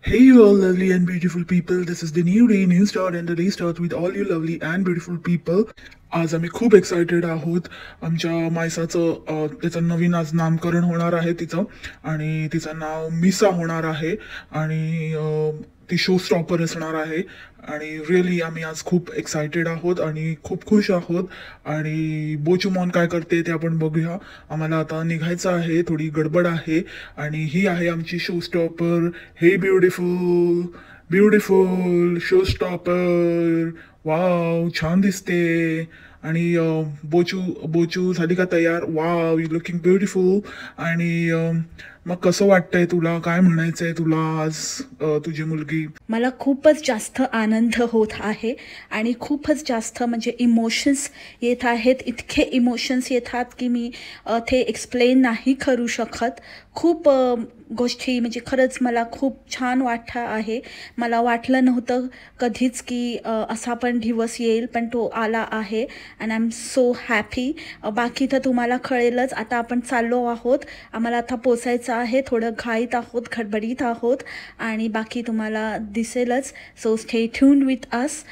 Hey, you all lovely and beautiful people. This is the new day, new start, and the restart with all you lovely and beautiful people. आज आम्ही खूप excited आहोत. आमच्या मायसाचं त्याचं नवीन आज नामकरण होणार आहे तिचं, आणि तिचं नाव मिसा होणार आहे. आणि ती शो स्टॉपर असणार आहे. आणि रिअली आम्ही आज खूप एक्सायटेड आहोत आणि खूप खुश आहोत. आणि बोचूमॉन काय करते ते आपण बघूया. आम्हाला आता निघायचं आहे, थोडी गडबड आहे. आणि ही आहे आमची शो स्टॉपर. हे beautiful beautiful show stopper. Wow, छान दिसते. आणि बोचू बोचू झाली का तयार? Wow, you looking beautiful. आणि मग कसं वाटतंय तुला? काय म्हणायचंय तुला आज तुझी मुलगी? मला खूपच जास्त आनंद होत आहे आणि खूपच जास्त म्हणजे इमोशन्स येत आहेत. इतके इमोशन्स येतात की मी ते एक्सप्लेन नाही करू शकत. खूप गोष्टी म्हणजे खरंच मला खूप छान वाटतं आहे. मला वाटलं नव्हतं कधीच की असा पण दिवस येईल, पण तो आला आहे and I am so happy. बाकी तर तुम्हाला कळेलच. आता आपण चाललो आहोत, आम्हाला आता पोचायचं आहे. थोडं घाईत आहोत, खडबडीत आहोत आणि बाकी तुम्हाला दिसेलच. So stay tuned with us.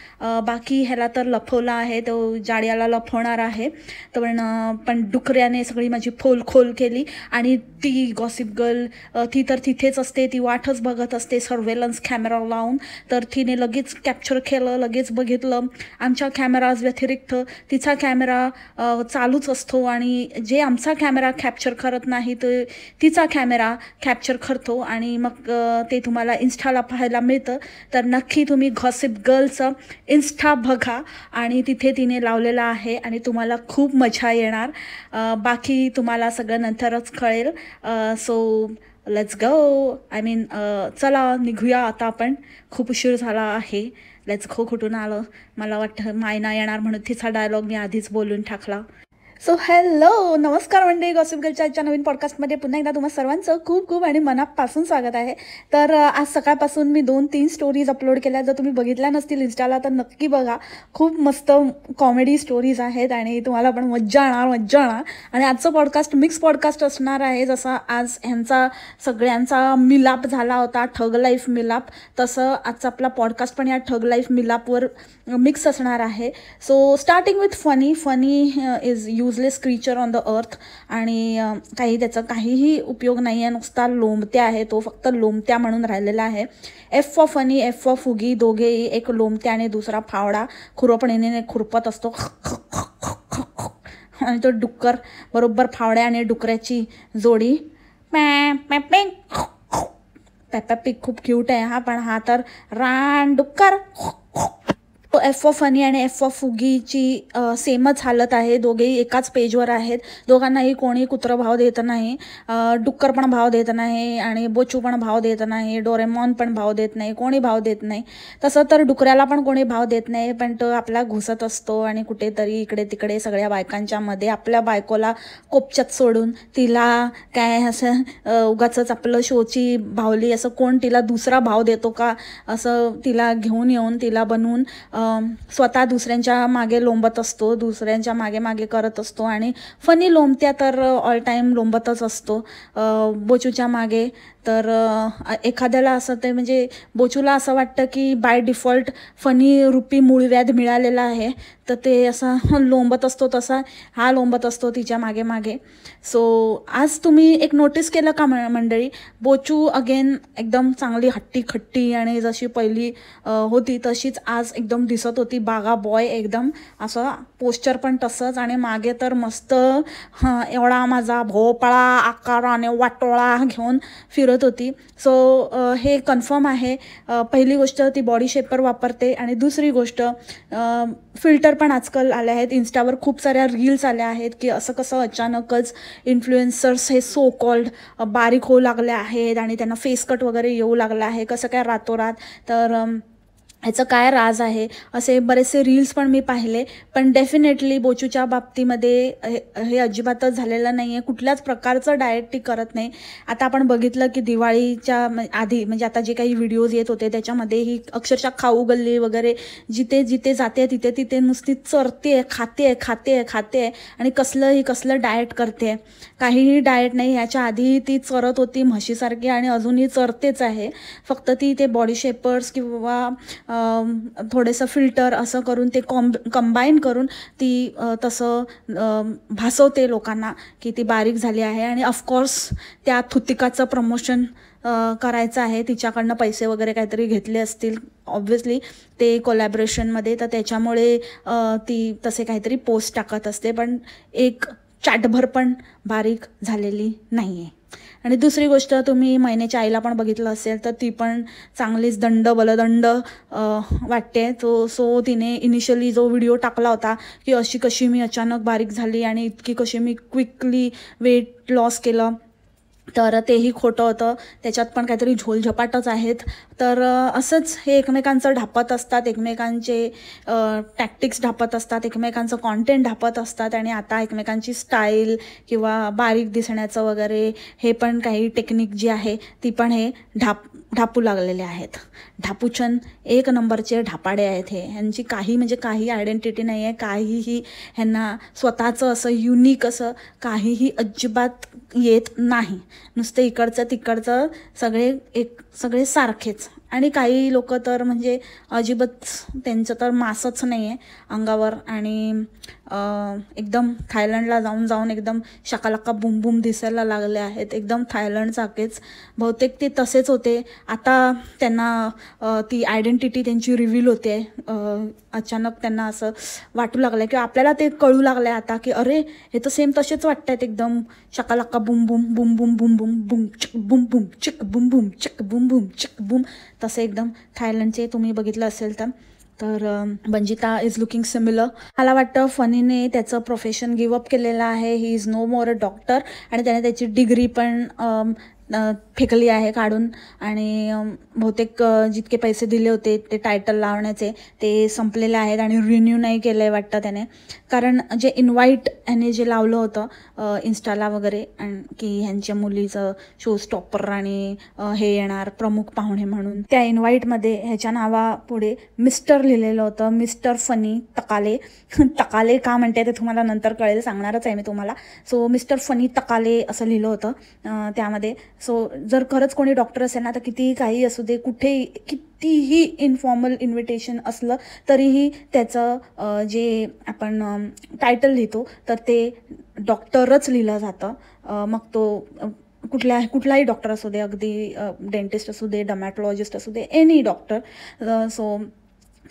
बाकी ह्याला तर लपवला आहे, तो जाड्याला लपवणार आहे. पण डुकऱ्याने सगळी माझी खोल केली. आणि ती गॉसिप गर्ल ती तर तिथेच असते, ती वाटच बघत असते सर्वेलन्स कॅमेरा लावून. तर तिने लगेच कॅप्चर केलं, लगेच बघितलं. आमच्या कॅमेराज व्यतिरिक्त तिचा कॅमेरा चालूच असतो आणि जे आमचा कॅमेरा कॅप्चर करत नाही ते तिचा कॅमेरा कॅप्चर करतो. आणि मग ते तुम्हाला इन्स्टाला पाहायला मिळतं. तर नक्की तुम्ही गॉसिप गर्लचं इन्स्टा बघा आणि तिथे तिने लावलेलं आहे आणि तुम्हाला खूप मजा येणार. बाकी तुम्हाला सगळं नंतरच कळेल. So let's go. I mean चला निघूया आता आपण. खूप उशीर झाला आहे. Let's go. कुठून आलं? मला वाटतं मायना येणार म्हणून तिचा डायलॉग मी आधीच बोलून टाकला. सो हॅलो, नमस्कार मंडळी. गॉसिप गर्लच्या नवीन पॉडकास्टमध्ये पुन्हा एकदा तुम्हा सर्वांचं खूप खूप आणि मनापासून स्वागत आहे. तर आज सकाळपासून मी 2-3 स्टोरीज अपलोड केल्या. जर तुम्ही बघितल्या नसतील इन्स्टाला तर नक्की बघा. खूप मस्त कॉमेडी स्टोरीज आहेत आणि तुम्हाला पण मज्जा येणार. आणि आजचं पॉडकास्ट मिक्स पॉडकास्ट असणार आहे. जसं आज ह्यांचा सगळ्यांचा मिलाप झाला होता, ठग लाईफ मिलाप, तसं आजचा आपला पॉडकास्ट पण या ठग लाईफ मिलापवर मिक्स असणार आहे. So starting with funny is useless creature on the earth. आणि त्याचा काहीही उपयोग नाही आहे, नुसता लोमत्या आहे तो, फक्त लोमत्या म्हणून राहिलेला आहे. F for funny, F for फुगी, दोघेही, एक लोमत्या आणि दुसरा फावडा खुरपणीने खुरपत असतो. आणि तो डुक्कर, बरोबर फावड्या आणि डुकऱ्याची जोडी. पेप्पा पिग खूप क्यूट आहे हा, पण हा तर रान डुक्कर. एफ फॉर फनी आणि एफ फॉर फुगीची सेमच हालत आहे. दोघेही एकाच पेजवर आहेत. दोघांनाही कोणी कुत्रं भाव देत नाही. डुक्कर पण भाव देत नाही आणि बोचू पण भाव देत नाही. डोरेमॉन पण भाव देत नाही. कोणी भाव देत नाही. तसं तर डुकऱ्याला पण कोणी भाव देत नाही, पण तो आपला घुसत असतो आणि कुठेतरी इकडे तिकडे सगळ्या बायकांच्या मध्ये आपल्या बायकोला कोपच्यात सोडून तिला काय असं उगाचच आपलं शोची भावली असं कोण तिला दुसरा भाव देतो का असं तिला घेऊन येऊन तिला बनवून स्वतः दुसऱ्यांच्या मागे लोंबत असतो, दुसऱ्यांच्या मागे करत असतो. आणि फनी लोंबत्या तर ऑल टाईम लोंबतच असतो बोचूच्या मागे. तर एखाद्याला असं ते म्हणजे बोचूला असं वाटतं की बाय डिफॉल्ट फनी रूपी मूळव्याध मिळालेला आहे, तर ते असं लोंबत असतो, तसा हा लोंबत असतो तिच्या मागे. सो आज तुम्ही एक नोटीस केलं का मंडळी? बोचू अगेन एकदम चांगली हट्टी खट्टी आणि जशी पहिली होती तशीच आज एकदम दिसत होती. बागा बॉय एकदम, असं पोस्चर पण तसंच. आणि मागे तर मस्त एवढा माझा भोपळा आकाराने वाटोळा घेऊन फिरत होती. सो हे कन्फर्म आहे. पहिली गोष्ट ती बॉडी शेपर वापरते आणि दुसरी गोष्ट फिल्टर पण आजकाल आले आहेत. इन्स्टावर खूप साऱ्या रील्स आल्या आहेत की असं कसं अचानकच इन्फ्लुएन्सर्स हे सो कॉल्ड बारीक होऊ लागले आहेत आणि त्यांना फेस कट वगैरे येऊ लागला आहे, कसं काय रातोरात. तर ह्याचं काय राज आहे असे बरेचसे रील्स पण मी पाहिले. पण डेफिनेटली बोचूच्या बाबतीमध्ये हे अजिबातच झालेलं नाही आहे. कुठल्याच प्रकारचं डाएट ती करत नाही. आता आपण बघितलं की दिवाळीच्या आधी म्हणजे आता जे काही व्हिडिओज येत होते त्याच्यामध्ये ही अक्षरशः खाऊ गल्ली वगैरे जिथे जिथे जाते तिथे तिथे नुसती चरते, खाते आणि कसलं डाएट करते. काहीही डाएट नाही. ह्याच्या आधीही ती चरत होती म्हशीसारखी आणि अजूनही चरतेच आहे. फक्त ती ते बॉडी शेपर्स किंवा थोडंसं फिल्टर असं करून ते कंबाईन करून ती तसं भासवते लोकांना की ती बारीक झाली आहे. आणि ऑफकोर्स त्या थुतिकाचं प्रमोशन करायचं आहे. तिच्याकडनं पैसे वगैरे काहीतरी घेतले असतील ऑब्व्हियसली ते कोलॅबरेशनमध्ये, तर त्याच्यामुळे ती तसे काहीतरी पोस्ट टाकत असते. पण एक चाटभर पण बारीक झालेली नाही आहे. आणि दुसरी गोष्ट, तुम्ही मैनेच्या आईला पण बघितलं असेल तर ती पण चांगलीच बलदंड वाटते. सो तिने इनिशियली जो व्हिडिओ टाकला होता की अशी कशी मी अचानक बारीक झाली आणि इतकी कशी मी क्विकली वेट लॉस केलं, तर तेही खोटं होतं. त्याच्यात पण काहीतरी झोलझपाटच आहेत. तर असंच हे एकमेकांचं ढापत असतात, एकमेकांचे टॅक्टिक्स ढापत असतात, एकमेकांचं कॉन्टेंट ढापत असतात. आणि आता एकमेकांची स्टाईल किंवा बारीक दिसण्याचं वगैरे हे पण काही टेक्निक जी आहे ती पण हे ढापू लागलेले आहेत. ढापूचन एक नंबरचे ढापाडे आहेत हे. ह्यांची काही आयडेंटिटी नाही आहे. काहीही ह्यांना स्वतःचं असं युनिक असं काहीही अजिबात येत नाही. नुसते इकडचं तिकडचं सगळे सारखेच. आणि काही लोक तर म्हणजे अजिबात त्यांचं तर मासच नाही आहे अंगावर. आणि एकदम थायलंडला जाऊन एकदम शकालाका बुम बुम दिसायला लागले आहेत. एकदम थायलंडसारखेच बहुतेक ते तसेच होते. आता त्यांना ती आयडेंटिटी त्यांची रिव्हील होते. अचानक त्यांना असं वाटू लागलं किंवा आपल्याला ते कळू लागलं आहे आता की अरे हे तर सेम तसेच वाटत आहेत. एकदम शकालाका बुम बुम बुम बुम बुम बुम बुम चिक बुम बुम चिक बुम बुम चिक बुम बुम चिक बुम तसे एकदम थायलंडचे तुम्ही बघितलं असेल तर बंजिता इज लुकिंग सिमिलर. मला वाटतं फनीने त्याचं प्रोफेशन गिवअप केलेलं आहे. He is no more a doctor. आणि त्याने त्याची डिग्री पण फेकली आहे काढून. आणि बहुतेक जितके पैसे दिले होते ते टायटल लावण्याचे ते संपलेले आहेत आणि रिन्यू नाही केलं आहे वाटतं त्याने. कारण जे इन्व्हाइट ह्याने जे लावलं होतं इन्स्टाला वगैरे की ह्यांच्या मुलीचं शो स्टॉपर आणि हे येणार प्रमुख पाहुणे म्हणून, त्या इन्व्हाइटमध्ये ह्याच्या नावापुढे मिस्टर लिहिलेलं होतं. Mister funny तकाले. तकाले का म्हणते ते तुम्हाला नंतर कळेल, सांगणारच आहे मी तुम्हाला. सो मिस्टर फनी तकाले असं लिहिलं होतं त्यामध्ये. सो जर खरंच कोणी डॉक्टर असेल ना तर कितीही काही असू दे, कुठेही कितीही इन्फॉर्मल इन्व्हिटेशन असलं तरीही त्याचं जे आपण टायटल लिहितो तर ते डॉक्टरच लिहिलं जातं. मग तो कुठलाही डॉक्टर असू दे, अगदी डेंटिस्ट असू दे, डर्मॅटॉलॉजिस्ट असू दे, एनी डॉक्टर. सो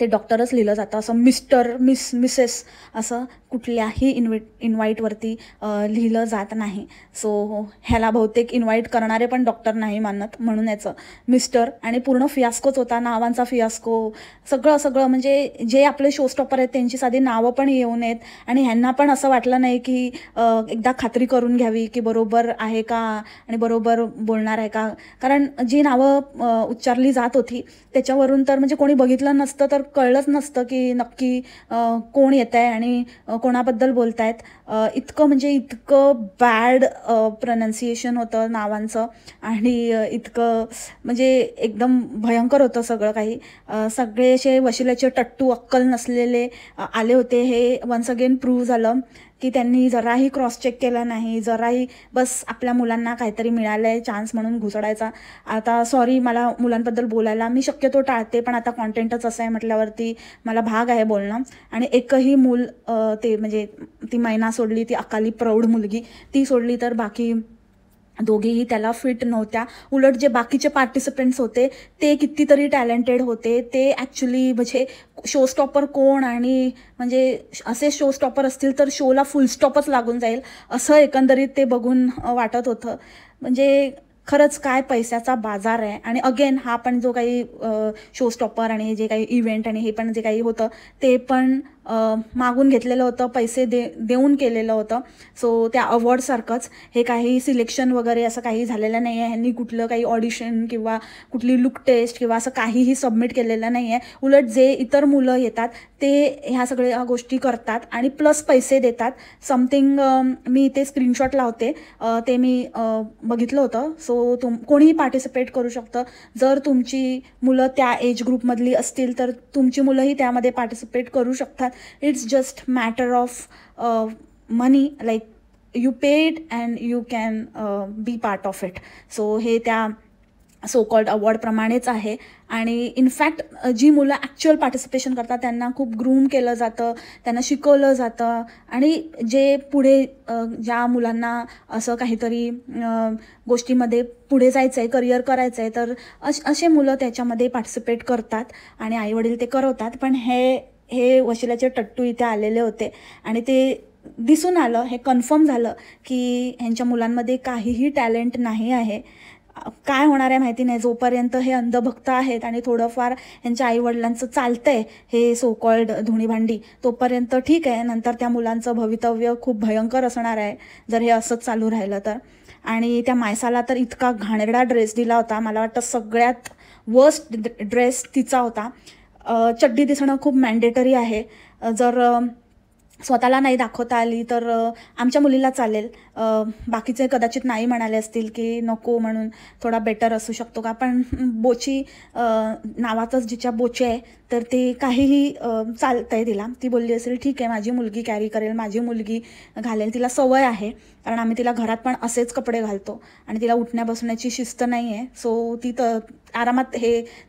ते डॉक्टरच लिहिलं जातं. असं मिस्टर मिसेस असं कुठल्याही इन्व्हाइटवरती लिहिलं जात नाही. सो ह्याला बहुतेक इन्व्हाइट करणारे पण डॉक्टर नाही मानत म्हणून याचं मिस्टर. आणि पूर्ण फियास्कोच होता, नावांचा फियास्को. सगळं म्हणजे जे आपले शो स्टॉपर आहेत त्यांची साधी नावं पण येऊ नयेत. आणि ह्यांना पण असं वाटलं नाही की एकदा खात्री करून घ्यावी की बरोबर आहे का आणि बरोबर बोलणार आहे का. कारण जी नावं उच्चारली जात होती त्याच्यावरून तर म्हणजे कोणी बघितलं नसतं तर कळलंच नसतं की नक्की कोण येत आहे आणि कोणाबद्दल बोलत आहेत. इतकं बॅड प्रोनाऊन्सिएशन होतं नावांचं आणि इतकं म्हणजे एकदम भयंकर होतं सगळं काही. सगळे असे वशिल्याचे टट्टू अक्कल नसलेले आले होते. हे वन्स अगेन प्रूव्ह झालं की त्यांनी जराही क्रॉस चेक केला नाही, जराही बस आपल्या मुलांना काहीतरी मिळालं आहे चान्स म्हणून घुसडायचा. आता सॉरी, मला मुलांबद्दल बोलायला मी शक्यतो टाळते, पण आता कॉन्टेंटच असं आहे म्हटल्यावरती मला भाग आहे बोलणं. आणि एकही मूल ते म्हणजे ती मैना सोडली, ती अकाली प्रौढ मुलगी ती सोडली तर बाकी दोघेही त्याला फिट नव्हत्या. उलट जे बाकीचे पार्टिसिपेंट्स होते ते कितीतरी टॅलेंटेड होते. ते ॲक्च्युली म्हणजे शो स्टॉपर कोण आणि म्हणजे असे शो स्टॉपर असतील तर शोला फुल स्टॉपच लागून जाईल असं एकंदरीत ते बघून वाटत होतं. म्हणजे खरंच काय पैशाचा बाजार आहे. आणि अगेन हा पण जो काही शो स्टॉपर आणि जे काही इव्हेंट आणि हे पण जे काही होतं ते पण मागून घेतलेलं होतं, पैसे देऊन केलेलं होतं. सो त्या अवॉर्डसारखंच हे काही सिलेक्शन वगैरे असं काही झालेलं नाही आहे. ह्यांनी कुठलं काही ऑडिशन किंवा कुठली लुक टेस्ट किंवा असं काहीही सबमिट केलेलं नाही आहे. उलट जे इतर मुलं येतात ते ह्या सगळ्या गोष्टी करतात आणि प्लस पैसे देतात. समथिंग मी ते स्क्रीनशॉट लावते, ते मी बघितलं होतं. सो कोणीही पार्टिसिपेट करू शकतं. जर तुमची मुलं त्या एज ग्रुपमधली असतील तर तुमची मुलंही त्यामध्ये पार्टिसिपेट करू शकतात. It's just matter of money, like you paid and you can be part of it. So हे त्या सो कॉल्ड अवॉर्डप्रमाणेच आहे. आणि इनफॅक्ट जी मुलं ॲक्च्युअल पार्टिसिपेशन करतात त्यांना खूप ग्रूम केलं जातं, त्यांना शिकवलं जातं. आणि जे पुढे ज्या मुलांना असं काहीतरी गोष्टीमध्ये पुढे जायचं आहे, करिअर करायचं आहे, तर असे मुलं त्याच्यामध्ये पार्टिसिपेट करतात आणि आईवडील ते करवतात. पण हे वशिल्याचे टट्टू इथे आलेले होते आणि ते दिसून आलं, हे कन्फर्म झालं की ह्यांच्या मुलांमध्ये काहीही टॅलेंट नाही आहे. काय होणार आहे माहिती नाही. जोपर्यंत हे अंधभक्त आहेत आणि थोडंफार यांच्या आईवडिलांचं चालतंय हे सो कॉल्ड धुणीभांडी, तोपर्यंत ठीक आहे. नंतर त्या मुलांचं भवितव्य खूप भयंकर असणार आहे जर हे असंच चालू राहिलं तर. आणि त्या मायसाला तर इतका घाणेरडा ड्रेस दिला होता, मला वाटतं सगळ्यात वर्स्ट ड्रेस तिचा होता. चड्डी दिसणं खूप मॅन्डेटरी आहे. जर स्वतःला नाही दाखवता आली तर आमच्या मुलीला चालेल. बाकीचे कदाचित नाही म्हणाले असतील की नको म्हणून थोडा बेटर असू शकतो का. पण बोची नावातच जिच्या बोचे आहे तर ते काहीही चालतं आहे तिला. ती बोलली असेल ठीक आहे माझी मुलगी कॅरी करेल, माझी मुलगी घालेल, तिला सवय आहे. कारण आम्ही तिला घरात पण असेच कपडे घालतो आणि तिला उठण्या बसण्याची शिस्त नाही आहे. सो ती आरामात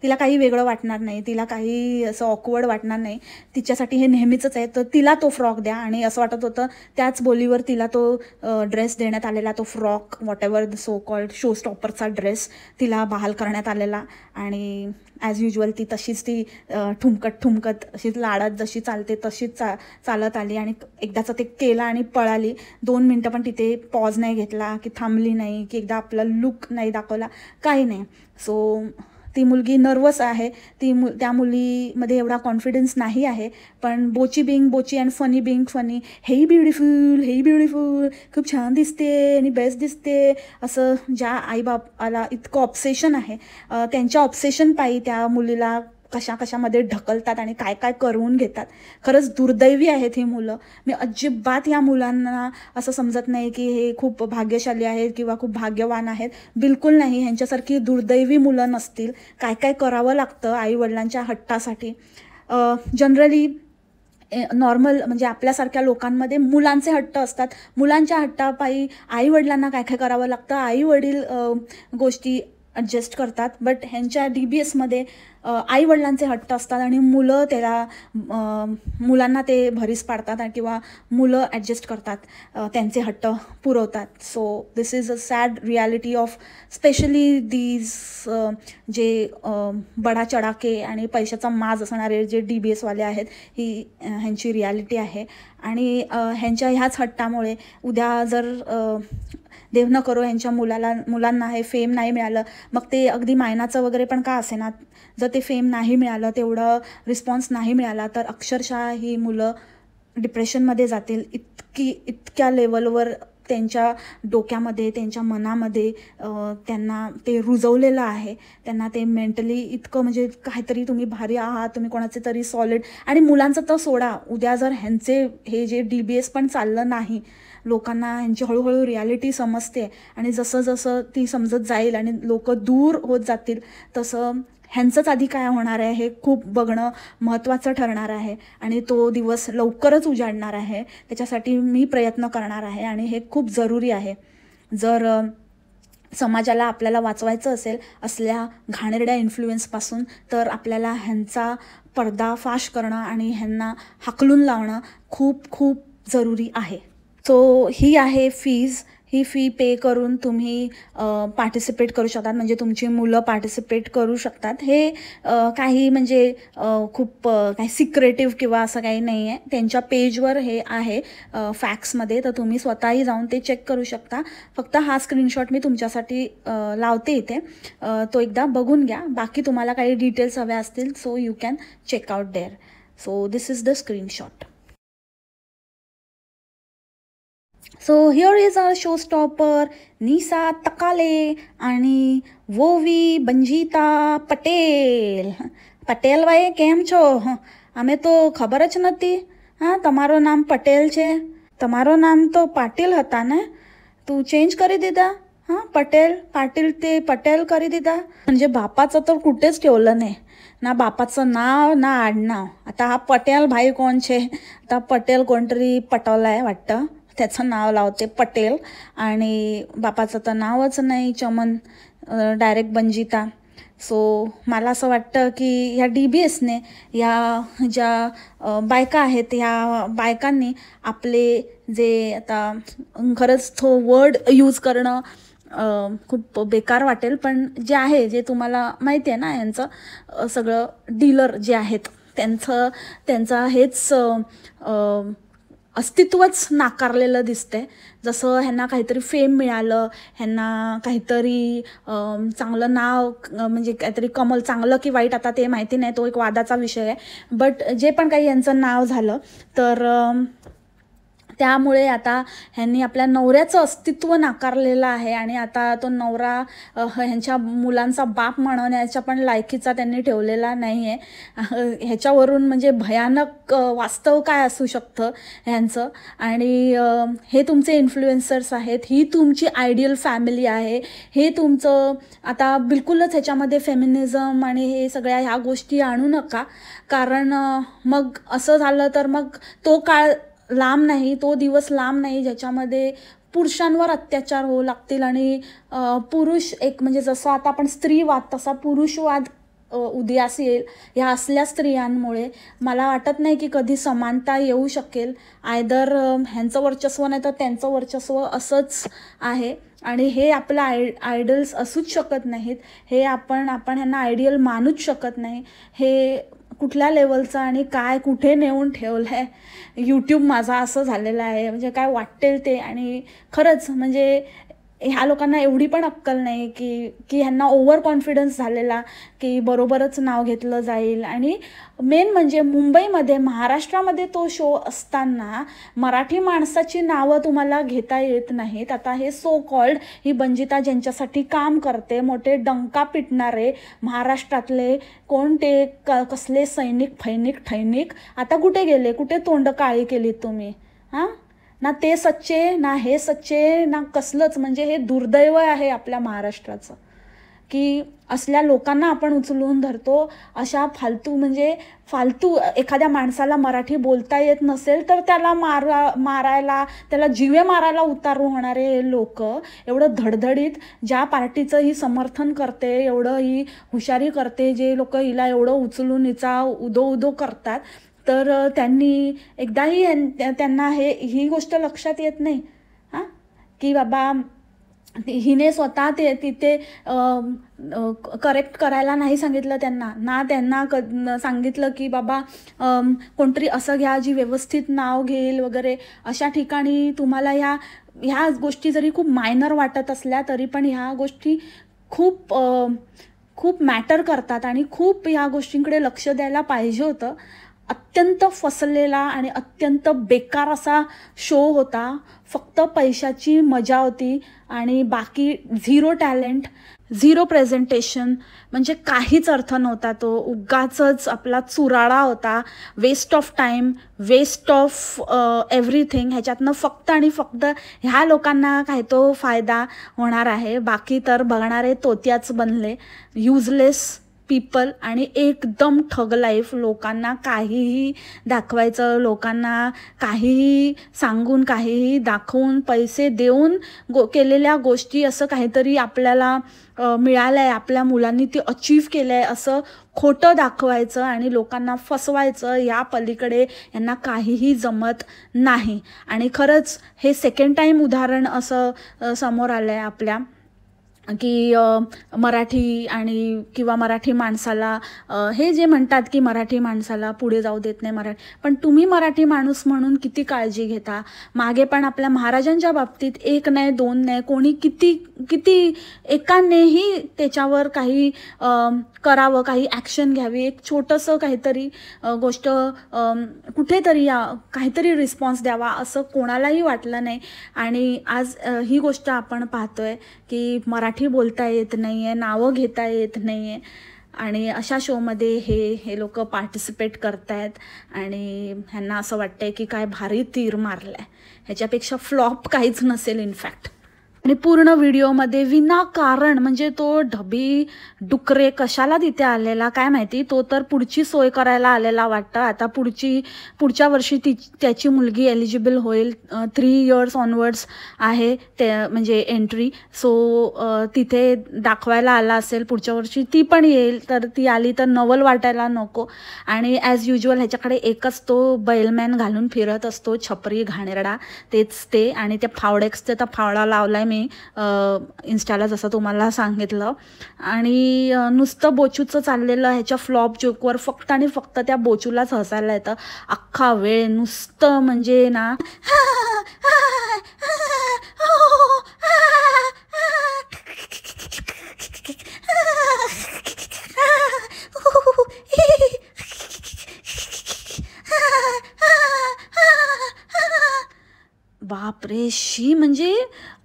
तिला काही वेगळं वाटणार नाही, तिला काही असं ऑकवर्ड वाटणार नाही. तिच्यासाठी हे नेहमीचंच आहे. तर तिला तो फ्रॉक द्या. आणि असं वाटत होतं त्याच बोलीवर तिला तो ड्रेस देण्यात आलेला, तो frock whatever the so called show स्टॉपरचा ड्रेस तिला बहाल करण्यात आलेला. आणि ॲज युजल ती तशीच ठुमकत अशीच लाडत जशी चालते तशीच चालत आली आणि एकदाचं ते केलं आणि पळाली. 2 मिनटं पण तिथे पॉज नाही घेतला की थांबली नाही की एकदा आपला लुक नाही दाखवला, काही नाही. सो ती मुलगी नर्वस आहे. त्या मुलीमध्ये एवढा कॉन्फिडन्स नाही आहे. पण Bochi being Bochi and funny being funny, hey beautiful, खूप छान दिसते आणि बेस्ट दिसते, असं ज्या आईबापाला इतकं ऑब्सेशन आहे त्यांच्या ऑब्सेशन पायी त्या मुलीला कशामध्ये ढकलतात आणि काय काय करून घेतात. खरंच दुर्दैवी आहेत ही मुलं. मी अजिबात या मुलांना असं समजत नाही की हे खूप भाग्यशाली आहेत किंवा खूप भाग्यवान आहेत. बिलकुल नाही. ह्यांच्यासारखी दुर्दैवी मुलं नसतील. काय काय करावं लागतं आईवडिलांच्या हट्टासाठी. जनरली नॉर्मल म्हणजे आपल्यासारख्या लोकांमध्ये मुलांचे हट्ट असतात. मुलांच्या हट्टापायी आईवडिलांना काय काय करावं लागतं. आईवडील गोष्टी ॲडजस्ट करतात. बट ह्यांच्या DBSमध्ये आईवडिलांचे हट्ट असतात आणि मुलं मुलांना ते भरीस पाडतात किंवा मुलं ॲडजस्ट करतात, त्यांचे हट्ट पुरवतात. So this is a sad reality of specially these जे बडा चढाके आणि पैशाचा माज असणारे जे DBSवाले आहेत, ही ह्यांची रियालिटी आहे. आणि ह्यांच्या ह्याच हट्टामुळे उद्या जर देव न करो ह्यांच्या मुलांना हे फेम नाही मिळालं, मग ते अगदी मायनाचं वगैरे पण का असेना, जर ते फेम नाही मिळालं, तेवढं रिस्पॉन्स नाही मिळाला तर अक्षरशः ही मुलं डिप्रेशनमध्ये जातील. इतक्या लेवलवर त्यांच्या डोक्यामध्ये, त्यांच्या मनामध्ये त्यांना ते रुजवलेलं आहे. त्यांना ते मेंटली इतकं म्हणजे काहीतरी तुम्ही भारी आहात, तुम्ही कोणाचे तरी सॉलिड. आणि मुलांचं तर सोडा, उद्या जर हे जे DBS पण चाललं नाही, लोकांना ह्यांची हळूहळू रियालिटी समजते आणि जसं ती समजत जाईल आणि लोक दूर होत जातील तसं ह्यांचंच आधी काय होणार आहे हे खूप बघणं महत्त्वाचं ठरणार आहे. आणि तो दिवस लवकरच उजाडणार आहे. त्याच्यासाठी मी प्रयत्न करणार आहे आणि हे खूप जरुरी आहे. जर समाजाला आपल्याला वाचवायचं असेल असल्या घाणेरड्या इन्फ्लुएन्सपासून, तर आपल्याला ह्यांचा पर्दाफाश करणं आणि ह्यांना हाकलून लावणं खूप खूप जरुरी आहे. सो ही आहे फीज. ही फी पे करून तुम्ही पार्टिसिपेट करू शकतात, म्हणजे तुमची मुलं पार्टिसिपेट करू शकतात. हे काही म्हणजे खूप काही सिक्रेटिव्ह किंवा असं काही नाही आहे. त्यांच्या पेजवर हे आहे फॅक्समध्ये, तर तुम्ही स्वतःही जाऊन ते चेक करू शकता. फक्त हा स्क्रीनशॉट मी तुमच्यासाठी लावते इथे, तो एकदा बघून घ्या. बाकी तुम्हाला काही डिटेल्स हव्या असतील so you can check out there. So this is the screenshot. So here is our showstopper निसा तकाले आणि वोवी બંજીતા પટેલ. પટેલભાઈ કેમ છો? અમે તો ખબર જ નથી. હા, તમારો નામ પટેલ છે. તમારો નામ તો પાટીલ હતા ને? तू चेंज करी दिदा? हां, पटेल पाटील ते पटेल करी दिदा. म्हणजे बापाचं तर कुठेच ठेवलं नाही ना, बापाचं नाव ना आडनाव. आता हा पटेल भाई कोण छे? आता पटेल कोणतरी पटवलाय वाटतं, त्याचं नाव लावते पटेल आणि बापाचं तर नावच नाही, चमन डायरेक्ट બંજીતા. सो मला असं वाटतं की ह्या DBSने या ज्या बायका आहेत ह्या बायकांनी आपले जे आता खरंच तो वर्ड यूज करणं खूप बेकार वाटेल, पण जे आहे जे तुम्हाला माहिती आहे ना, यांचं सगळं डीलर जे आहेत त्यांचा हेच अस्तित्वच नाकारलेलं दिसते. जसं ह्यांना काहीतरी फेम मिळालं, ह्यांना काहीतरी चांगलं नाव, म्हणजे काहीतरी कमल, चांगलं की वाईट आता ते माहिती नाही, तो एक वादाचा विषय आहे. बट जे पण काही यांचं नाव झालं तर त्यामुळे आता ह्यांनी आपल्या नवऱ्याचं अस्तित्व नाकारलेलं आहे आणि आता तो नवरा ह्यांच्या मुलांचा बाप म्हणण्याच्या पण लायकीचा त्यांनी ठेवलेला नाही आहे. ह्याच्यावरून म्हणजे भयानक वास्तव काय असू शकतं ह्यांचं. आणि हे तुमचे इन्फ्लुएन्सर्स आहेत, ही तुमची आयडियल फॅमिली आहे, हे तुमचं आता बिलकुलच ह्याच्यामध्ये फेमिनिझम आणि हे सगळ्या ह्या गोष्टी आणू नका. कारण मग असं झालं तर मग तो काळ लांब नाही, तो दिवस लांब नाही ज्याच्यामध्ये पुरुषांवर अत्याचार होऊ लागतील आणि पुरुष एक म्हणजे जसं आता आपण स्त्रीवाद तसा पुरुषवाद उदयास येईल ह्या असल्या स्त्रियांमुळे. मला वाटत नाही की कधी समानता येऊ शकेल. आयदर ह्यांचं वर्चस्व नाही तर त्यांचं वर्चस्व असंच आहे आणि हे आपलं आयडल्स असूच शकत नाहीत. हे आपण ह्यांना आयडियल मानूच शकत नाही. हे कुठल्या लेवलचं आणि काय कुठे नेऊन ठेवलं आहे यूट्यूब माझा असं झालेलं आहे. म्हणजे काय वाटेल ते. आणि खरंच म्हणजे ह्या लोकांना एवढी पण अक्कल नाही की ह्यांना ओव्हर कॉन्फिडन्स झालेला की बरोबरच नाव घेतलं जाईल. आणि मेन म्हणजे मुंबईमध्ये महाराष्ट्रामध्ये तो शो असताना मराठी माणसाची नावं तुम्हाला घेता येत नाहीत. आता हे सो कॉल्ड ही બંજીતા ज्यांच्यासाठी काम करते, मोठे डंका पिटणारे महाराष्ट्रातले कोण ते कसले सैनिक ठैनिक आता कुठे गेले? कुठे तोंड काळी केलीत तुम्ही? हां, ना ते सच्चे ना हे सच्चे ना कसलंच. म्हणजे हे दुर्दैव आहे आपल्या महाराष्ट्राचं की असल्या लोकांना आपण उचलून धरतो. अशा फालतू एखाद्या माणसाला मराठी बोलता येत नसेल तर त्याला मारायला त्याला जीवे मारायला उतारू होणारे हे लोक, एवढं धडधडीत ज्या पार्टीचं ही समर्थन करते, एवढं ही हुशारी करते, जे लोक हिला एवढं उचलून हिचा उदो करतात, तर त्यांनी एकदाही त्यांना ही गोष्ट लक्षात येत नाही हां की बाबा हिने स्वतः तिथे करेक्ट करायला नाही सांगितलं त्यांना ना, त्यांना सांगितलं की बाबा कोणतरी असं घ्या जी व्यवस्थित नाव घेईल वगैरे. अशा ठिकाणी तुम्हाला ह्या गोष्टी जरी खूप मायनर वाटत असल्या तरी पण ह्या गोष्टी खूप मॅटर करतात आणि खूप ह्या गोष्टींकडे लक्ष द्यायला पाहिजे होतं. अत्यंत फसलेला आणि अत्यंत बेकार असा शो होता. फक्त पैशाची मजा होती आणि बाकी झिरो टॅलेंट, झिरो प्रेझेंटेशन, म्हणजे काहीच अर्थ नव्हता. तो उगाचच आपला चुराळा होता. Waste of time, waste of everything. ह्याच्यातनं फक्त आणि फक्त ह्या लोकांना काय तो फायदा होणार आहे. बाकी तर बघणारे तोत्याच बनले, युजलेस पीपल आणि एकदम ठग लाईफ. लोकांना काहीही दाखवायचं, लोकांना काहीही सांगून काहीही दाखवून पैसे देऊन केलेल्या गोष्टी असं काहीतरी आपल्याला मिळालं आहे, आपल्या मुलांनी ते अचीव केलं आहे असं खोटं दाखवायचं आणि लोकांना फसवायचं. या पलीकडे यांना काहीही जमत नाही. आणि खरंच हे सेकंड टाईम उदाहरण असं समोर आलं आहे आपल्या की मराठी आणि किंवा मराठी माणसाला हे जे म्हणतात की मराठी माणसाला पुढे जाऊ देत नाही मराठी, पण तुम्ही मराठी माणूस म्हणून किती काळजी घेता. मागे पण आपल्या महाराजांच्या बाबतीत 1 नाही 2 नाही, कोणी किती किती एकानेही त्याच्यावर काही करावं, काही ॲक्शन घ्यावी, एक छोटंसं काहीतरी गोष्ट कुठेतरी काहीतरी रिस्पॉन्स द्यावा असं कोणालाही वाटलं नाही. आणि आज ही गोष्ट आपण पाहतोय की मराठी बोलता येत नाही आहे, नावं घेता येत नाही आहे, आणि अशा शोमध्ये हे लोक पार्टिसिपेट करत आहेत. आणि ह्यांना असं वाटतंय की काय भारी तीर मारलं आहे, ह्याच्यापेक्षा फ्लॉप काहीच नसेल इनफॅक्ट. आणि पूर्ण व्हिडिओमध्ये विनाकारण म्हणजे तो ढबी डुकरे कशाला तिथे आलेला काय माहिती, तो तर पुढची सोय करायला आलेला वाटतं. आता पुढच्या वर्षी त्याची मुलगी एलिजिबल होईल, 3 years ऑनवर्ड्स आहे ते म्हणजे एंट्री. सो तिथे दाखवायला आला असेल, पुढच्या वर्षी ती पण येईल, तर ती आली तर नवल वाटायला नको. आणि ॲज युजल ह्याच्याकडे एकच तो बैलमॅन घालून फिरत असतो, छपरी घाणेरडा, तेच ते. आणि त्या फावडेक्सचा तर फावडा लावलाय मी इन्स्टाला जसं तुम्हाला सांगितलं. आणि नुसतं बोचूचं चाललेलं ह्याच्या फ्लॉप जोकवर फक्त आणि फक्त त्या बोचूलाच हसायला येतं अख्खा वेळ. नुसतं म्हणजे ना बापरे शी, म्हणजे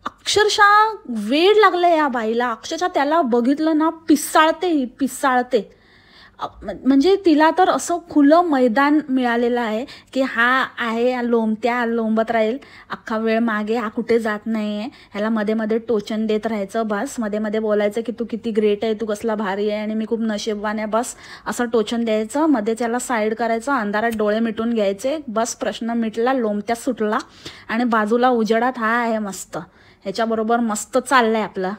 अक्षरशः वेड लागलं या बाईला. अक्षरशः त्याला बघितलं ना पिसाळते. म्हणजे तिला तर असं खुलं मैदान मिळालेलं आहे की हा आहे लोंबत राहील अख्खा वेळ मागे, हा कुठे जात नाही आहे. ह्याला मध्ये मध्ये टोचन देत राहायचं बस, मध्ये मध्ये बोलायचं की तू किती ग्रेट आहे, तू कसला भारी आहे आणि मी खूप नशीबवान आहे, बस असं टोचन द्यायचं. मध्ये त्याला साईड करायचं, अंधारात डोळे मिटून घ्यायचे, बस प्रश्न मिटला, लोंबत्या सुटला. आणि बाजूला उजेडात हा आहे मस्त, ह्याच्याबरोबर मस्त चाललंय आपलं.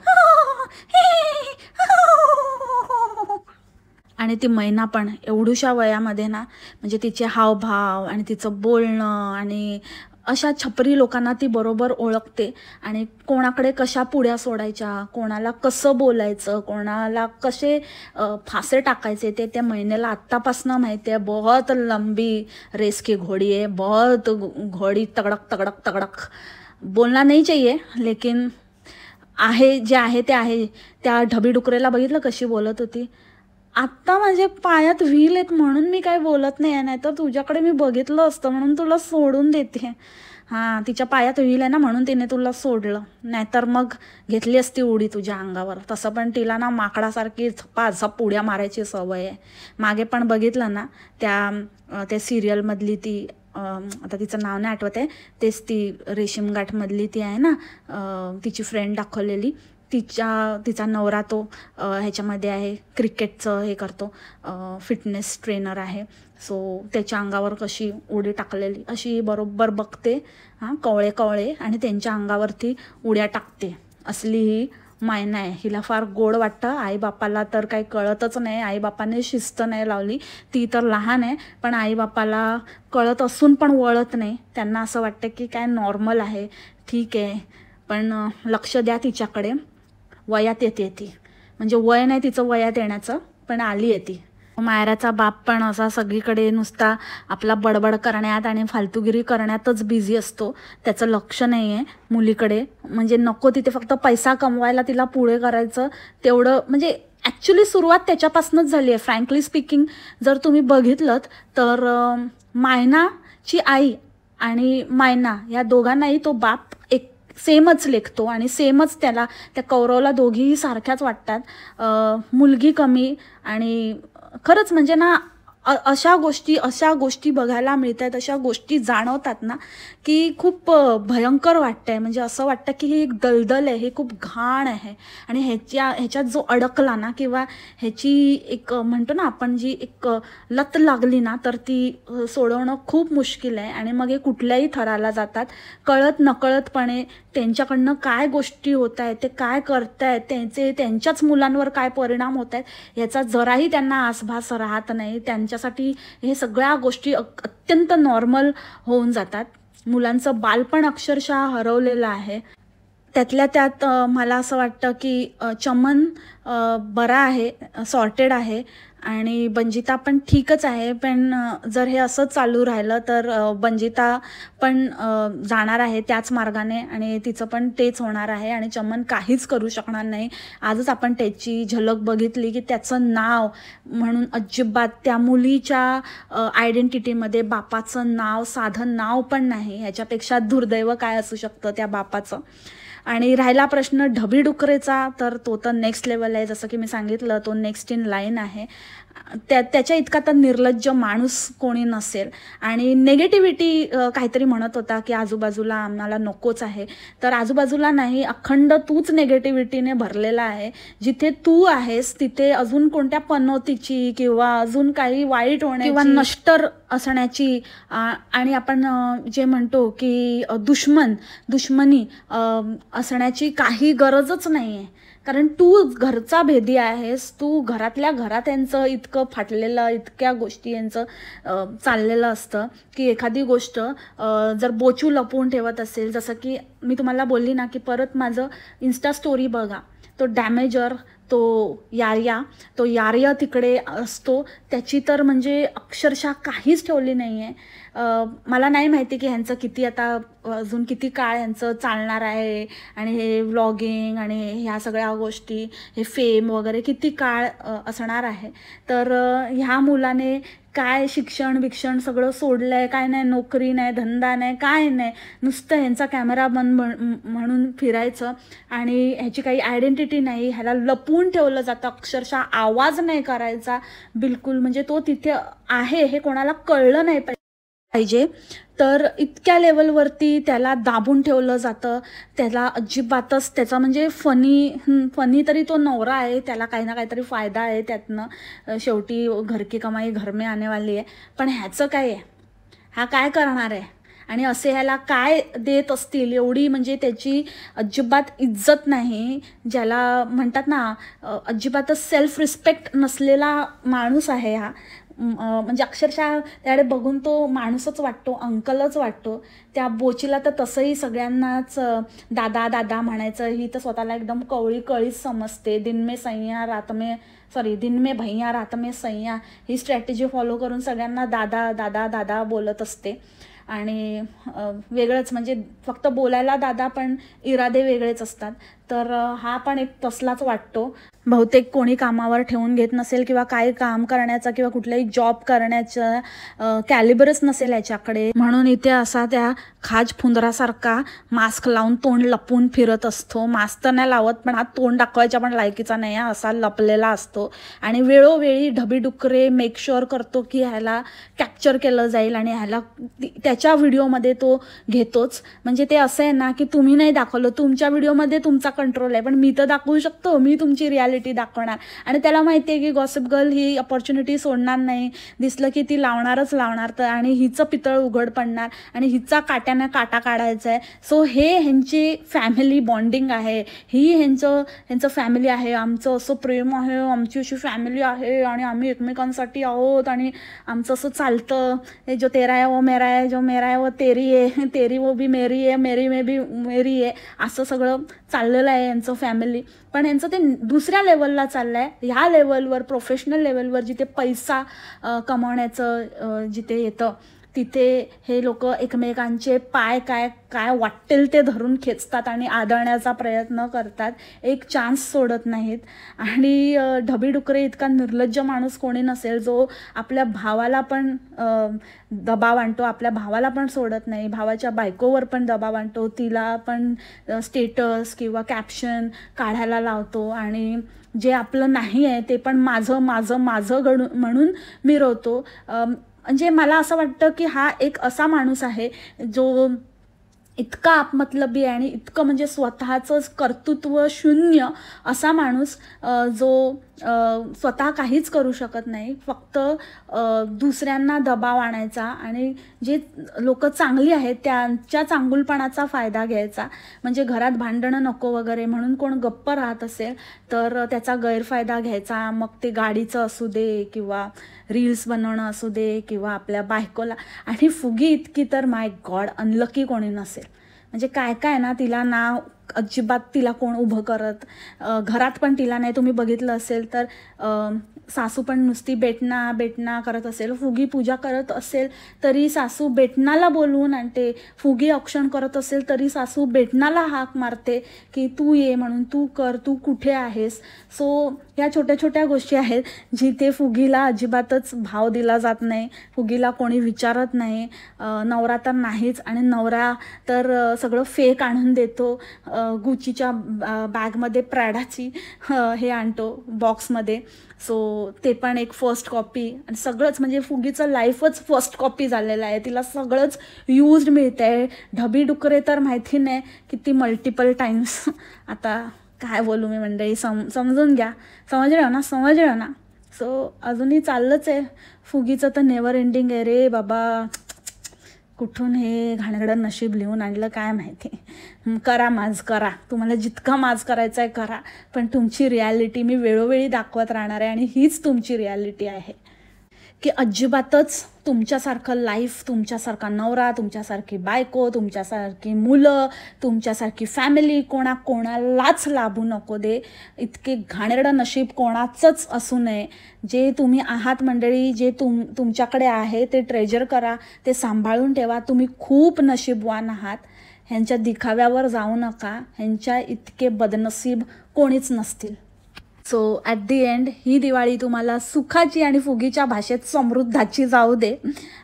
आणि ती मैना पण एवढूशा वयामध्ये ना, म्हणजे तिचे हावभाव आणि तिचं बोलणं आणि अशा छपरी लोकांना ती बरोबर ओळखते. आणि कोणाकडे कशा पुड्या सोडायच्या, कोणाला कसं बोलायचं, कोणाला कसे फासे टाकायचे ते त्या मैनेला आत्तापासून माहिती आहे. बहुत लंबी रेस की घोडी आहे, बहुत घोडी तगडक तगडक तगडक. बोलना नहीं चाहिए लेकिन आहे जे आहे ते आहे. त्या ढबी डुकरेला बघितलं कशी बोलत होती. आत्ता माझ्या पायात व्हील आहेत म्हणून मी काय बोलत नाही, नाही तर तुझ्याकडे मी बघितलं असतं म्हणून तुला सोडून देते. हां, तिच्या पायात व्हील आहे ना म्हणून तिने तुला सोडलं, नाहीतर मग घेतली असती उडी तुझ्या अंगावर. तसं पण तिला ना माकडासारखी झपा पुड्या मारायची सवय आहे. मागे पण बघितलं ना त्या सिरियलमधली ती आता तिचं नाव नाही आठवत आहे, तेच ती रेशीमगाठमधली ती आहे ना, तिची फ्रेंड दाखवलेली. तिचा नवरा तो ह्याच्यामध्ये आहे, क्रिकेटचं हे करतो, फिटनेस ट्रेनर आहे. सो त्याच्या अंगावर कशी उडी टाकलेली अशी बरोबर बघते. हां, कवळे आणि त्यांच्या अंगावरती उड्या टाकते. असली ही मायना आहे. हिला फार गोड वाटतं. आईबापाला तर काही कळतच नाही, आईबापाने शिस्त नाही लावली. ती तर लहान आहे पण आईबापाला कळत असून पण वळत नाही. त्यांना असं वाटतं की काय नॉर्मल आहे, ठीक आहे, पण लक्ष द्या तिच्याकडे. वयात येते ती, म्हणजे वय नाही तिचं वयात येण्याचं, पण आली आहे ती. मायराचा बाप पण असा सगळीकडे नुसता आपला बडबड करण्यात आणि फालतूगिरी करण्यातच बिझी असतो. त्याचं लक्ष नाही आहे मुलीकडे. म्हणजे नको तिथे फक्त पैसा कमवायला तिला पुढे करायचं तेवढं. म्हणजे ॲक्च्युली सुरुवात त्याच्यापासूनच झाली आहे. फ्रँकली स्पीकिंग जर तुम्ही बघितलं तर मायनाची आई आणि मायना या दोघांनाही तो बाप एक सेमच लेखतो आणि सेमच त्या कौरवला दोघीही सारख्याच वाटतात. मुलगी कमी आणि खरंच म्हणजे ना अशा गोष्टी बघायला मिळतात, अशा गोष्टी जाणवतात ना की खूप भयंकर वाटतंय. म्हणजे असं वाटतं की ही एक दलदल आहे, हे खूप घाण आहे आणि ह्याच्यात जो अडकला ना किंवा ह्याची एक म्हणतो ना आपण जी एक लत लागली ना तर ती सोडवणं खूप मुश्किल आहे. आणि मग हे कुठल्याही थराला जातात. कळत नकळतपणे त्यांच्याकडनं काय गोष्टी होत आहेत, ते काय करतायत, त्यांच्याच मुलांवर काय परिणाम होत आहेत याचा जराही त्यांना आसभास राहत नाही. त्यांच्यासाठी हे सगळ्या गोष्टी अत्यंत नॉर्मल होऊन जातात. मुलांचं बालपण अक्षरशः हरवलेलं आहे. त्यातल्या त्यात मला असं वाटतं की चमन बरा आहे, सॉर्टेड आहे आणि बंजिता पण ठीकच आहे. पण जर हे असंच चालू राहिलं तर बंजिता पण जाणार आहे त्याच मार्गाने आणि तिचं पण तेच होणार आहे आणि चमन काहीच करू शकणार नाही. आजच आपण त्याची झलक बघितली की त्याचं नाव म्हणून अजिबात त्या मुलीच्या आयडेंटिटीमध्ये बापाचं नाव, साधं नाव पण नाही. ह्याच्यापेक्षा दुर्दैव काय असू शकतं त्या बापाचं. आणि राहिला प्रश्न ढबी डुकरेचा, तर तो तर नेक्स्ट लेवल आहे. जसं की मी सांगितलं, तो नेक्स्ट इन लाईन आहे. त्याच्या इतका तर निर्लज्ज माणूस कोणी नसेल. आणि नेगेटिव्हिटी काहीतरी म्हणत होता की आजूबाजूला आम्हाला नकोच आहे, तर आजूबाजूला नाही, अखंड तूच नेगेटिव्हिटीने भरलेला आहे. जिथे तू आहेस तिथे अजून कोणत्या पनोतीची किंवा अजून काही वाईट होण्याची किंवा नष्टर असण्याची आणि आपण जे म्हणतो की दुश्मनी असण्याची काही गरजच नाही आहे. कारण तू घरचा भेदी आहेस. तू घरातल्या घरात यांचं इतकं फाटलेलं, इतक्या गोष्टी यांचं चाललेलं असतं की एखादी गोष्ट जर बोचू लपवून ठेवत असेल, जसं की मी तुम्हाला बोलली ना की परत माझं इन्स्टा स्टोरी बघा, तो डॅमेजर, तो यार्या तिकडे असतो, त्याची तर म्हणजे अक्षरशः काहीच ठेवली नाही आहे. मला नाही माहिती की ह्यांचं किती आता अजून किती काळ ह्यांचं चालणार आहे आणि हे व्लॉगिंग आणि ह्या सगळ्या गोष्टी, हे फेम वगैरे किती काळ असणार आहे. तर ह्या मुलाने काय शिक्षण सगळं सोडलं आहे, काय नाही, नोकरी नाही, धंदा नाही, काय नाही, नुसतं ह्यांचा कॅमेरामन म्हणून फिरायचं आणि ह्याची काही आयडेंटिटी नाही. ह्याला लपवून ठेवलं जातं, अक्षरशः आवाज नाही करायचा बिलकुल. म्हणजे तो तिथे आहे हे कोणाला कळलं नाही पाहिजे. तर इतक्या लेवलवरती त्याला दाबून ठेवलं जातं. त्याला अजिबातच त्याचा म्हणजे फनी तरी तो नवरा आहे, त्याला काही ना काहीतरी फायदा आहे त्यातनं. शेवटी घर की कमाई घर में आने वाली आहे. पण ह्याचं काय आहे, हा काय करणार आहे आणि असे ह्याला काय देत असतील, एवढी म्हणजे त्याची अजिबात इज्जत नाही. ज्याला म्हणतात ना अजिबातच सेल्फ रिस्पेक्ट नसलेला माणूस आहे हा. म्हणजे अक्षरशः त्याकडे बघून तो माणूसच वाटतो, अंकलच वाटतो. त्या बोचीला तर तसंही सगळ्यांनाच दादा दादा म्हणायचं. ही तर स्वतःला एकदम कळीच समजते. दिन में भैया रात में सैया ही स्ट्रॅटेजी फॉलो करून सगळ्यांना दादा दादा दादा बोलत असते. आणि वेगळंच म्हणजे फक्त बोलायला दादा, पण इरादे वेगळेच असतात. तर हा पण एक तसलाच वाटतो. बहुतेक कोणी कामावर ठेवून घेत नसेल किंवा काही काम करण्याचा किंवा कुठलाही जॉब करण्याचं कॅलिबरच नसेल याच्याकडे, म्हणून इथे असा त्या खाज फुंदरासारखा मास्क लावून तोंड लपवून फिरत असतो. मास्क तर नाही लावत, पण हा तोंड दाखवायच्या पण लायकीचा नाही आहे, असा लपलेला असतो. आणि वेळोवेळी ढबीडुकरे मेक शुअर करतो की ह्याला कॅप्चर केलं जाईल आणि ह्याला त्याच्या व्हिडिओमध्ये तो घेतोच. म्हणजे ते असं आहे ना की तुम्ही नाही दाखवलं, तुमच्या व्हिडिओमध्ये तुमचा कंट्रोल आहे, पण मी तर दाखवू शकतो, मी तुमची रियालिटी दाखवणार. आणि त्याला माहिती आहे की गॉसिप गर्ल ही अपॉर्च्युनिटी सोडणार नाही, दिसलं की ती लावणारच लावणार. तर आणि हिचं पितळ उघड पडणार आणि हिचा काट्याने काटा काढायचा आहे. सो हे ह्यांची फॅमिली बॉन्डिंग आहे, ही ह्यांचं फॅमिली आहे. आमचं असं प्रेम आहे, आमची अशी फॅमिली आहे आणि आम्ही एकमेकांसाठी आहोत आणि आमचं असं चालतं. हे जो तेरा है वो मेरा है, जो मेरा है वो तेरी है, तेरी वो भी मेरी है, मेरी में भी मेरी है, असं सगळं चाललेलं आहे यांचं फॅमिली. पण यांचं ते दुसऱ्या लेवलला चाललं आहे. ह्या लेवलवर, प्रोफेशनल लेवलवर, जिथे पैसा कमावण्याचं जिथे येतं, तिथे हे लोक एकमेकांचे पाय काय वाटेल ते धरून खेचतात आणि आदळण्याचा प्रयत्न करतात. एक चान्स सोडत नाहीत. आणि ढबीडुकरे इतका निर्लज्ज माणूस कोणी नसेल जो आपल्या भावाला पण दबाव आणतो, आपल्या भावाला पण सोडत नाही, भावाच्या बायकोवर पण दबाव आणतो, तिला पण स्टेटस किंवा कॅप्शन काढायला लावतो आणि जे आपलं नाही आहे ते पण माझं म्हणून मिरवतो. म्हणजे मला असं वाटतं की हा एक असा माणूस आहे जो इतका आपमतलबी आहे आणि इतकं म्हणजे स्वतःचंच कर्तृत्व शून्य असा माणूस जो स्वतः काहीच करू शकत नाही, फक्त दुसऱ्यांना दबाव आणायचा आणि जे लोक चांगली आहेत त्यांच्या चांगुलपणाचा फायदा घ्यायचा. म्हणजे घरात भांडणं नको वगैरे म्हणून कोण गप्प राहत असेल तर त्याचा गैरफायदा घ्यायचा. मग ते गाडीचं असू दे किंवा रील्स बनवणं असू दे किंवा आपल्या बायकोला. आणि फुगी इतकी तर माय गॉड अनलकी कोणी नसेल. म्हणजे काय काय ना, तिला ना अजिबात तिला कोण उभं करत, घरात पण तिला नाही. तुम्ही बघितलं असेल तर सासू पण नुसती बेटना बेटना करत असेल, फुगी पूजा करत असेल तरी सासू बेटनाला बोलवून आणते, फुगी औक्षण करत असेल तरी सासू बेटनाला हाक मारते की तू ये म्हणून, तू कर, तू कुठे आहेस. सो ह्या छोट्या छोट्या गोष्टी आहेत जिथे फुगीला अजिबातच भाव दिला जात नाही, फुगीला कोणी विचारत नाही. नवरा तर नाहीच, आणि नवरा तर सगळं फेक आणून देतो. गुचीच्या बॅगमध्ये प्रॅडाची हे आणतो बॉक्समध्ये. सो ते पण एक फर्स्ट कॉपी, आणि सगळंच म्हणजे फुगीचं लाईफच फर्स्ट कॉपी झालेलं आहे. तिला सगळंच यूज्ड मिळतं आहे. ढबी डुकरे तर माहिती नाही किती मल्टिपल टाइम्स. आता काय बोलू मी मंडळी, समजून घ्या. समजलं ना. सो अजूनही चाललंच आहे फुगीचं, तर नेवर एंडिंग आहे रे बाबा. कुठून हे घाणेरडं नशीब लिहून आणलं काय माहिती. करा माज, करा, तुम्हाला जितका माज करायचा आहे करा, पण तुमची रियालिटी मी वेळोवेळी दाखवत राहणार आहे, आणि हीच तुमची रियालिटी आहे की अजिबातच तुमच्यासारखं लाईफ, तुमच्यासारखा नवरा, तुमच्यासारखी बायको, तुमच्यासारखी मुलं, तुमच्यासारखी फॅमिली कोणालाच लाभू नको दे. इतके घाणेरडं नशीब कोणाचंच असू नये. जे तुम्ही आहात मंडळी, जे तुमच्याकडे आहे ते ट्रेजर करा, ते सांभाळून ठेवा. तुम्ही खूप नशीबवान आहात. ह्यांच्या दिखाव्यावर जाऊ नका. ह्यांच्या इतके बदनसीब कोणीच नसतील. So at the and he Diwali तुम्हाला सुखाची आणि फुगीच्या भाषेत समृद्धाची जाऊ दे,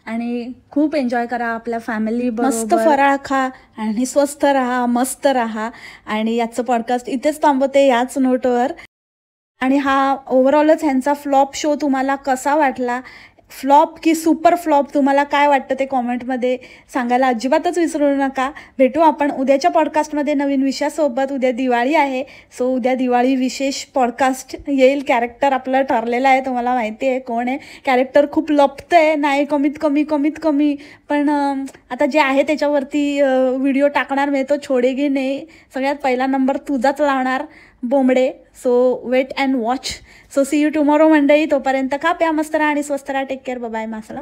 आणि खूप एन्जॉय करा आपल्या फॅमिली, मस्त फराळ खा आणि स्वस्थ राहा, मस्त राहा. आणि याचं पॉडकास्ट इथेच थांबवते याच नोटवर. आणि हा ओव्हरऑलच ह्यांचा फ्लॉप शो तुम्हाला कसा वाटला, फ्लॉप की सुपर फ्लॉप, तुम्हाला काय वाटतं ते कॉमेंटमध्ये सांगायला अजिबातच विसरू नका. भेटू आपण उद्याच्या पॉडकास्टमध्ये नवीन विषयासोबत. उद्या दिवाळी आहे, सो उद्या दिवाळी विशेष पॉडकास्ट येईल. कॅरेक्टर आपलं ठरलेलं आहे, तुम्हाला माहिती आहे कोण आहे. कॅरेक्टर खूप लपतं आहे, नाही कमीत कमी, पण आता जे आहे त्याच्यावरती व्हिडिओ टाकणार मी. तो छोडेगी नाही, सगळ्यात पहिला नंबर तुझाच लावणार बोंबडे. So wait and watch. So see you tomorrow मंडळी. तोपर्यंत खा प्या, मस्त राहा आणि स्वस्त राहा. Take care, bye, मासला.